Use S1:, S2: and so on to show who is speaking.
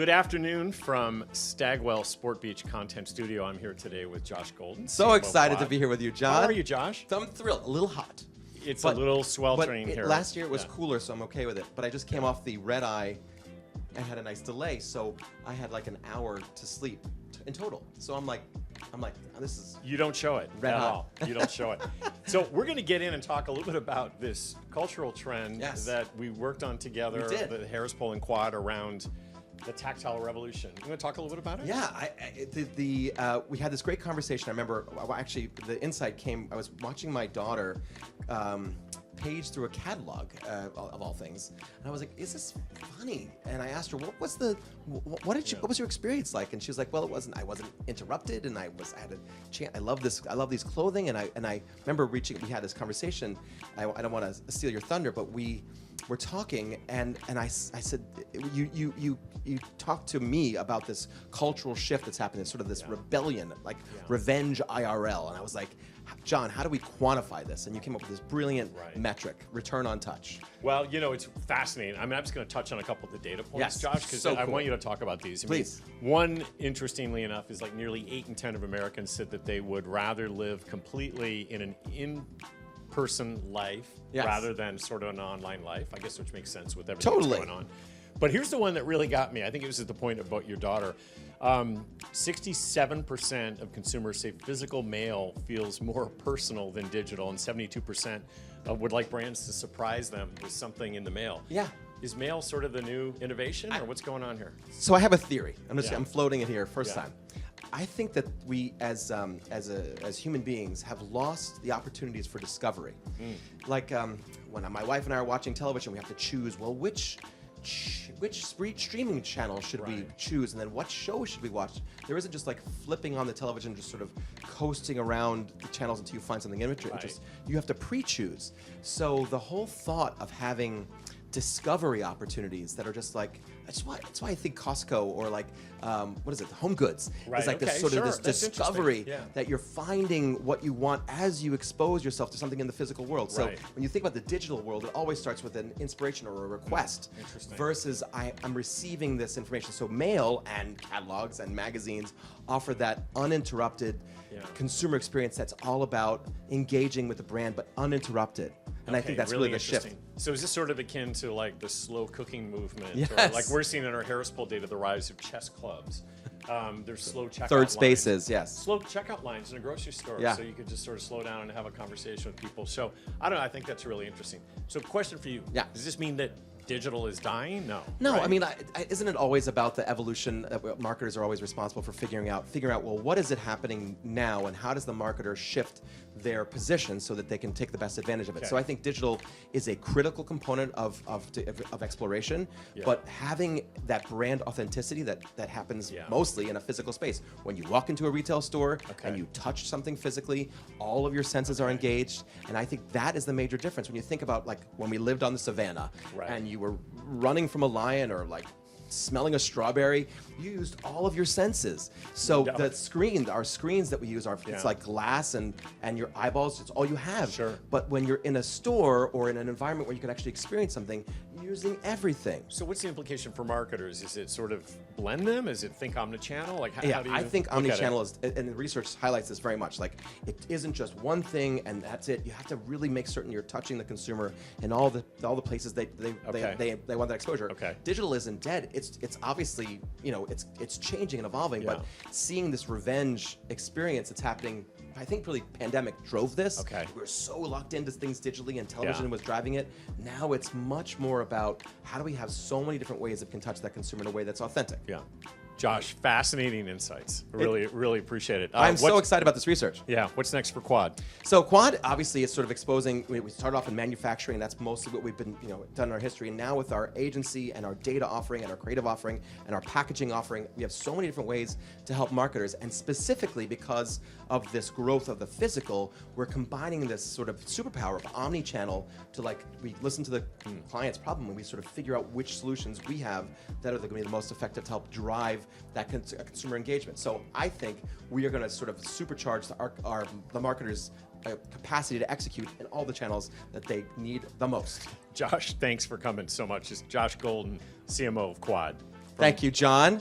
S1: Good afternoon from Stagwell Sport Beach Content Studio. I'm here today with Josh Golden.
S2: So excited to be here with you, John.
S1: How are you, Josh?
S2: I'm thrilled. A little hot.
S1: It's a little sweltering here.
S2: Last year it was cooler, so I'm okay with it. But I just came off the red eye and had a nice delay, so I had like an hour to sleep in total. So I'm like, this is.
S1: You don't show it
S2: red
S1: at
S2: hot.
S1: all. You don't show it. So we're going to get in and talk a little bit about this cultural trend that we worked on together, the Harris Poll and Quad, around the tactile revolution. You want to talk a little bit about it?
S2: Yeah, we had this great conversation. I remember, actually, the insight came. I was watching my daughter page through a catalog of all things, and I was like, "Is this funny?" And I asked her, "What was your experience like?" And she was like, "Well, I wasn't interrupted, and I had a chance. I love these clothing, and I remember we had this conversation. I don't want to steal your thunder, but we were talking, and I said, you talked to me about this cultural shift that's happening, sort of this rebellion, like revenge IRL, and I was like, John, how do we quantify this? And you came up with this brilliant metric, return on touch.
S1: Well, you know, it's fascinating. I mean, I'm just going to touch on a couple of the data points, Josh, because I want you to talk about these.
S2: Please.
S1: One, interestingly enough, is like nearly 8 in 10 of Americans said that they would rather live completely in an in-person life rather than sort of an online life, I guess, which makes sense with everything that's going on. But here's the one that really got me. I think it was at the point about your daughter. 67% of consumers say physical mail feels more personal than digital, and 72% would like brands to surprise them with something in the mail.
S2: Yeah.
S1: Is mail sort of the new innovation, or what's going on here?
S2: So I have a theory. I'm floating it here first time. I think that we, as human beings, have lost the opportunities for discovery. Like when my wife and I are watching television, we have to choose, well, which streaming channel should we choose, and then what show should we watch? There isn't just like flipping on the television, just sort of coasting around the channels until you find something interesting. You have to pre-choose. So the whole thought of having discovery opportunities that are just like, that's why I think Costco or like what is it, Home Goods is like this sort of this discovery that you're finding what you want as you expose yourself to something in the physical world. So when you think about the digital world, it always starts with an inspiration or a request versus I'm receiving this information. So mail and catalogs and magazines offer that uninterrupted consumer experience that's all about engaging with the brand but uninterrupted. And I think that's really the shift.
S1: So is this sort of akin to like the slow cooking movement?
S2: Yes.
S1: Or like we're seeing in our Harris Poll data, the rise of chess clubs. There's slow checkout
S2: Third
S1: lines.
S2: Spaces, yes.
S1: Slow checkout lines in a grocery store, so you could just sort of slow down and have a conversation with people. So I don't know, I think that's really interesting. So question for you, does this mean that digital is dying? No.
S2: No, I mean, isn't it always about the evolution? Marketers are always responsible for figuring out, well, what is it happening now, and how does the marketer shift their position so that they can take the best advantage of it? So I think digital is a critical component of exploration, but having that brand authenticity that happens mostly in a physical space. When you walk into a retail store and you touch something physically, all of your senses are engaged, and I think that is the major difference. When you think about like when we lived on the savannah and you were running from a lion or like smelling a strawberry, you used all of your senses. So our screens that we use are it's like glass and your eyeballs, it's all you have. But when you're in a store or in an environment where you can actually experience something, you're using everything.
S1: So what's the implication for marketers? Is it sort of blend them? Is it think omnichannel? Like how do you
S2: I think omnichannel is, and the research highlights this very much, like it isn't just one thing and that's it. You have to really make certain you're touching the consumer in all the places they want that exposure. Digital isn't dead. It's obviously, you know, it's changing and evolving, but seeing this revenge experience that's happening, I think really pandemic drove this. We were so locked into things digitally and television was driving it. Now it's much more about how do we have so many different ways that can touch that consumer in a way that's authentic.
S1: Josh, fascinating insights. Really appreciate it.
S2: I'm so excited about this research.
S1: What's next for Quad?
S2: So Quad, obviously, is sort of exposing. We started off in manufacturing. That's mostly what we've been, done in our history. And now with our agency and our data offering and our creative offering and our packaging offering, we have so many different ways to help marketers. And specifically because of this growth of the physical, we're combining this sort of superpower of omnichannel to we listen to the client's problem and we sort of figure out which solutions we have that are going to be the most effective to help drive that consumer engagement. So I think we are going to sort of supercharge the marketers' capacity to execute in all the channels that they need the most.
S1: Josh, thanks for coming so much. It's Josh Golden, CMO of Quad.
S2: Thank you, John.